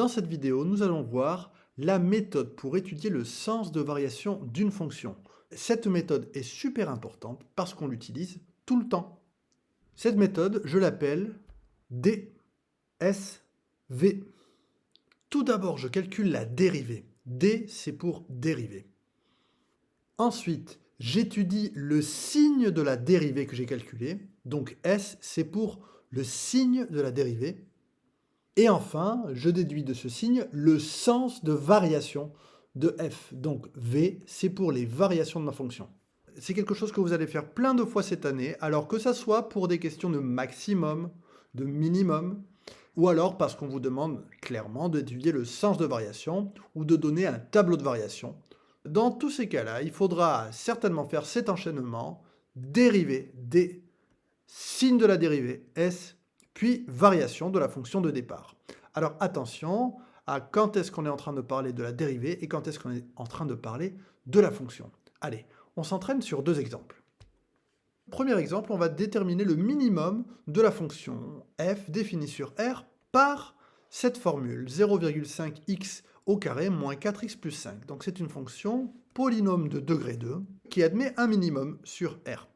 Dans cette vidéo, nous allons voir la méthode pour étudier le sens de variation d'une fonction. Cette méthode est super importante parce qu'on l'utilise tout le temps. Cette méthode, je l'appelle DSV. Tout d'abord, je calcule la dérivée. D, c'est pour dérivée. Ensuite, j'étudie le signe de la dérivée que j'ai calculée. Donc S, c'est pour le signe de la dérivée. Et enfin, je déduis de ce signe le sens de variation de f. Donc v, c'est pour les variations de ma fonction. C'est quelque chose que vous allez faire plein de fois cette année, alors que ça soit pour des questions de maximum, de minimum, ou alors parce qu'on vous demande clairement d'étudier le sens de variation ou de donner un tableau de variation. Dans tous ces cas-là, il faudra certainement faire cet enchaînement, dérivée, d, signe de la dérivée, s, puis variation de la fonction de départ. Alors attention à quand est-ce qu'on est en train de parler de la dérivée et quand est-ce qu'on est en train de parler de la fonction. Allez, on s'entraîne sur deux exemples. Premier exemple, on va déterminer le minimum de la fonction f définie sur R par cette formule 0,5x au carré moins 4x plus 5. Donc c'est une fonction polynôme de degré 2 qui admet un minimum sur R.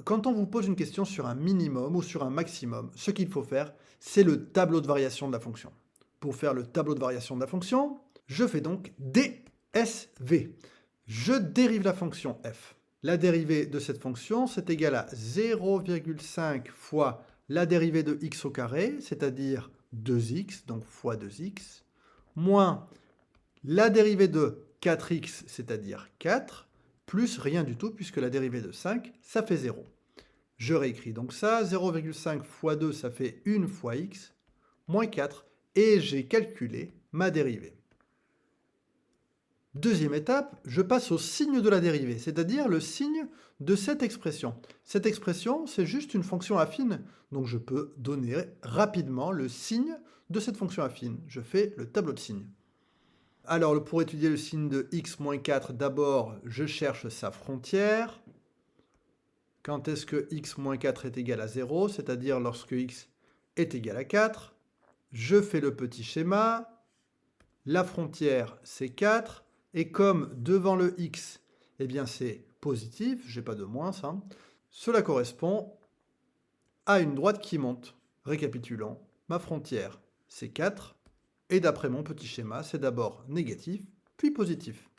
Quand on vous pose une question sur un minimum ou sur un maximum, ce qu'il faut faire, c'est le tableau de variation de la fonction. Pour faire le tableau de variation de la fonction, je fais donc DSV. Je dérive la fonction f. La dérivée de cette fonction, c'est égal à 0,5 fois la dérivée de x au carré, c'est-à-dire 2x, donc fois 2x, moins la dérivée de 4x, c'est-à-dire 4, plus rien du tout, puisque la dérivée de 5, ça fait 0. Je réécris donc ça, 0,5 fois 2, ça fait 1 fois x, moins 4, et j'ai calculé ma dérivée. Deuxième étape, je passe au signe de la dérivée, c'est-à-dire le signe de cette expression. Cette expression, c'est juste une fonction affine, donc je peux donner rapidement le signe de cette fonction affine. Je fais le tableau de signes. Alors, pour étudier le signe de x moins 4, d'abord, je cherche sa frontière. Quand est-ce que x moins 4 est égal à 0, c'est-à-dire lorsque x est égal à 4. Je fais le petit schéma. La frontière, c'est 4. Et comme devant le x, eh bien c'est positif, j'ai pas de moins, ça, cela correspond à une droite qui monte. Récapitulons, ma frontière, c'est 4. Et d'après mon petit schéma, c'est d'abord négatif, puis positif.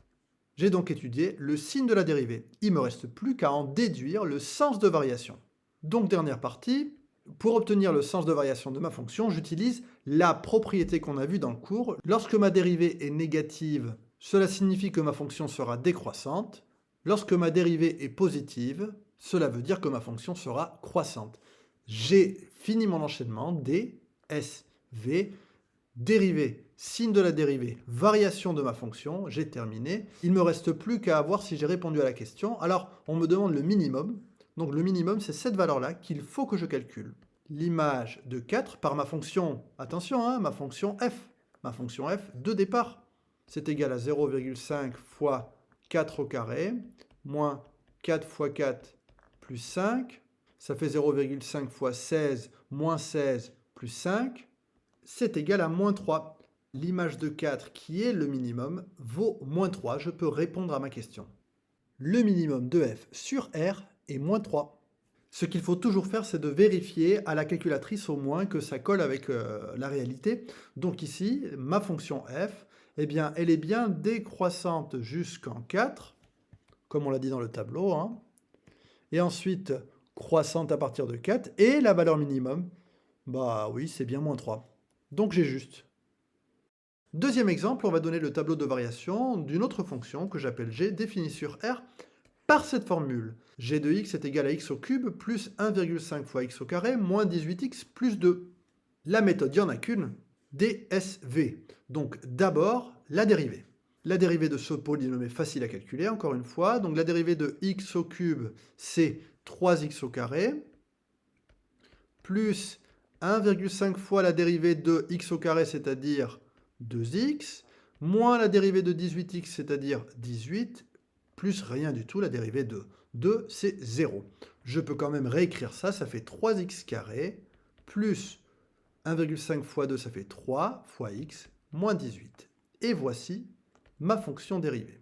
J'ai donc étudié le signe de la dérivée. Il ne me reste plus qu'à en déduire le sens de variation. Donc dernière partie, pour obtenir le sens de variation de ma fonction, j'utilise la propriété qu'on a vue dans le cours. Lorsque ma dérivée est négative, cela signifie que ma fonction sera décroissante. Lorsque ma dérivée est positive, cela veut dire que ma fonction sera croissante. J'ai fini mon enchaînement D, S, V, dérivée, signe de la dérivée, variation de ma fonction, j'ai terminé. Il ne me reste plus qu'à voir si j'ai répondu à la question. Alors, on me demande le minimum. Donc le minimum, c'est cette valeur-là qu'il faut que je calcule. L'image de 4 par ma fonction, attention, hein, ma fonction f de départ. C'est égal à 0,5 fois 4 au carré, moins 4 fois 4 plus 5. Ça fait 0,5 fois 16, moins 16 plus 5. C'est égal à moins 3. L'image de 4, qui est le minimum, vaut moins 3. Je peux répondre à ma question. Le minimum de f sur R est moins 3. Ce qu'il faut toujours faire, c'est de vérifier à la calculatrice au moins que ça colle avec la réalité. Donc ici, ma fonction f, eh bien, elle est bien décroissante jusqu'en 4, comme on l'a dit dans le tableau, hein. Et ensuite, croissante à partir de 4. Et la valeur minimum, bah oui, c'est bien moins 3. Donc j'ai juste. Deuxième exemple, on va donner le tableau de variation d'une autre fonction que j'appelle g définie sur R par cette formule. G de x est égal à x au cube plus 1,5 fois x au carré moins 18x plus 2. La méthode, il n'y en a qu'une, DSV. Donc d'abord, la dérivée. La dérivée de ce polynôme est facile à calculer, encore une fois. Donc la dérivée de x au cube, c'est 3x au carré, plus 1,5 fois la dérivée de x au carré, c'est-à-dire 2x, moins la dérivée de 18x, c'est-à-dire 18, plus rien du tout, la dérivée de 2, c'est 0. Je peux quand même réécrire ça, ça fait 3x carré, plus 1,5 fois 2, ça fait 3 fois x, moins 18. Et voici ma fonction dérivée.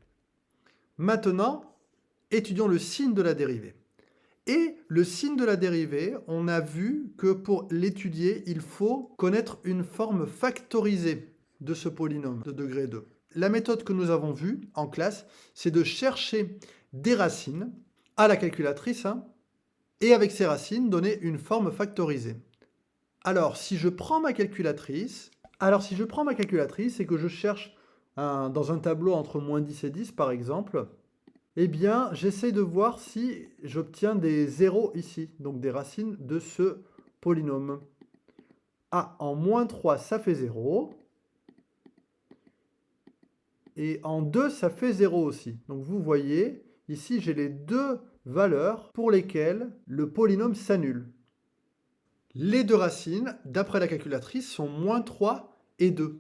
Maintenant, étudions le signe de la dérivée. Et le signe de la dérivée, on a vu que pour l'étudier, il faut connaître une forme factorisée de ce polynôme de degré 2. La méthode que nous avons vue en classe, c'est de chercher des racines à la calculatrice, et avec ces racines, donner une forme factorisée. Alors, si je prends ma calculatrice, et que je cherche dans un tableau entre moins 10 et 10, par exemple, eh bien, j'essaie de voir si j'obtiens des zéros ici, donc des racines de ce polynôme. Ah, en moins 3, ça fait 0. Et en 2, ça fait 0 aussi. Donc vous voyez, ici, j'ai les deux valeurs pour lesquelles le polynôme s'annule. Les deux racines, d'après la calculatrice, sont moins 3 et 2.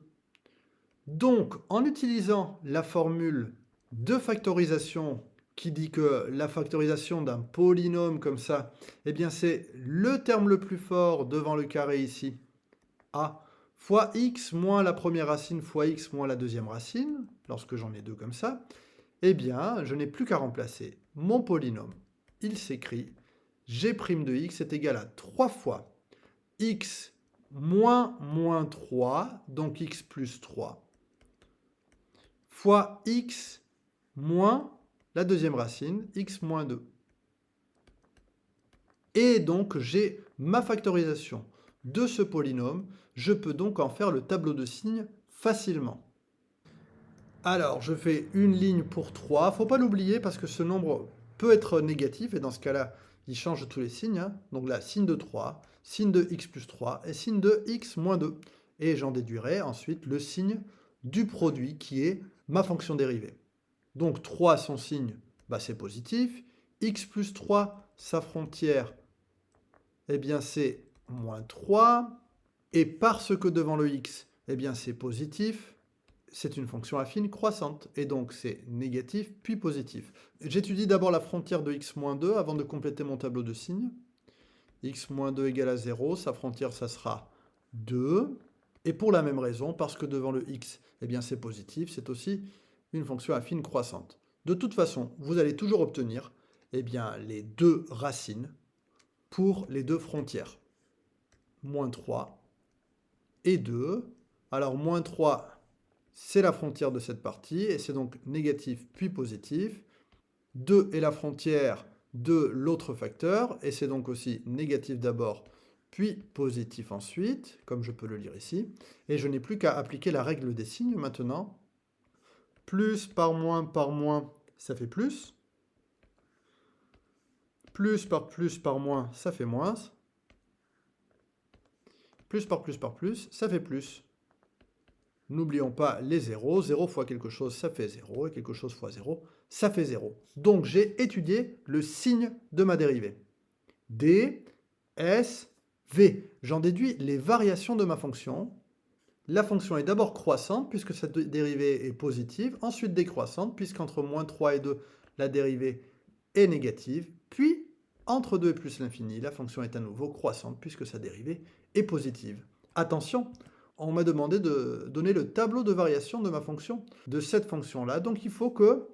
Donc, en utilisant la formule de factorisation qui dit que la factorisation d'un polynôme comme ça, eh bien c'est le terme le plus fort devant le carré ici, a, fois x moins la première racine fois x moins la deuxième racine, lorsque j'en ai deux comme ça, eh bien je n'ai plus qu'à remplacer mon polynôme. Il s'écrit g' de x est égal à 3 fois x moins moins 3, donc x plus 3, fois x moins la deuxième racine, x moins 2. Et donc, j'ai ma factorisation de ce polynôme. Je peux donc en faire le tableau de signes facilement. Alors, je fais une ligne pour 3. Il ne faut pas l'oublier parce que ce nombre peut être négatif. Et dans ce cas-là, il change tous les signes. Donc là, signe de 3, signe de x plus 3 et signe de x moins 2. Et j'en déduirai ensuite le signe du produit qui est ma fonction dérivée. Donc 3, son signe, c'est positif. X plus 3, sa frontière, eh bien c'est moins 3. Et parce que devant le x, eh bien c'est positif, c'est une fonction affine croissante. Et donc c'est négatif puis positif. J'étudie d'abord la frontière de x moins 2 avant de compléter mon tableau de signes. X moins 2 égale à 0, sa frontière, ça sera 2. Et pour la même raison, parce que devant le x, eh bien c'est positif, c'est aussi une fonction affine croissante. De toute façon, vous allez toujours obtenir les deux racines pour les deux frontières. Moins 3 et 2. Alors, moins 3, c'est la frontière de cette partie, et c'est donc négatif puis positif. 2 est la frontière de l'autre facteur, et c'est donc aussi négatif d'abord, puis positif ensuite, comme je peux le lire ici. Et je n'ai plus qu'à appliquer la règle des signes maintenant. Plus par moins, ça fait plus. Plus par moins, ça fait moins. Plus, ça fait plus. N'oublions pas les zéros. 0 fois quelque chose, ça fait 0. Et quelque chose fois 0, ça fait 0. Donc j'ai étudié le signe de ma dérivée. D, S, V. J'en déduis les variations de ma fonction. La fonction est d'abord croissante, puisque cette dérivée est positive, ensuite décroissante, puisqu'entre moins 3 et 2, la dérivée est négative, puis entre 2 et plus l'infini, la fonction est à nouveau croissante, puisque sa dérivée est positive. Attention, on m'a demandé de donner le tableau de variation de ma fonction, de cette fonction-là, donc il faut que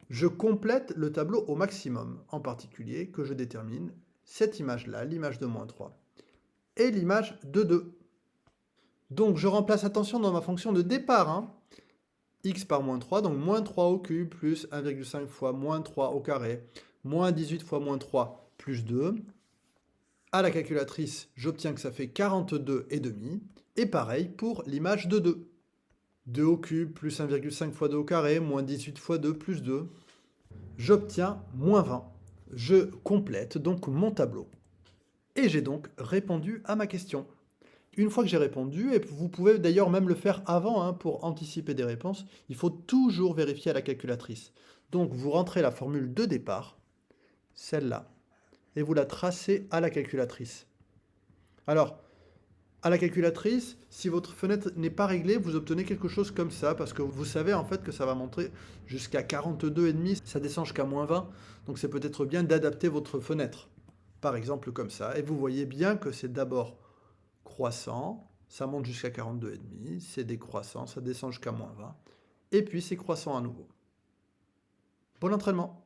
je complète le tableau au maximum, en particulier que je détermine cette image-là, l'image de moins 3, et l'image de 2. Donc je remplace, attention, dans ma fonction de départ, x par moins 3, donc moins 3 au cube plus 1,5 fois moins 3 au carré, moins 18 fois moins 3 plus 2. À la calculatrice, j'obtiens que ça fait 42,5. Et pareil pour l'image de 2. 2 au cube plus 1,5 fois 2 au carré, moins 18 fois 2 plus 2. J'obtiens moins 20. Je complète donc mon tableau. Et j'ai donc répondu à ma question. Une fois que j'ai répondu, et vous pouvez d'ailleurs même le faire avant pour anticiper des réponses, il faut toujours vérifier à la calculatrice. Donc vous rentrez la formule de départ, celle-là, et vous la tracez à la calculatrice. Alors, à la calculatrice, si votre fenêtre n'est pas réglée, vous obtenez quelque chose comme ça, parce que vous savez en fait que ça va monter jusqu'à 42,5, ça descend jusqu'à moins 20, donc c'est peut-être bien d'adapter votre fenêtre, par exemple comme ça, et vous voyez bien que c'est d'abord croissant, ça monte jusqu'à 42,5, c'est décroissant, ça descend jusqu'à -20, et puis c'est croissant à nouveau. Bon entraînement!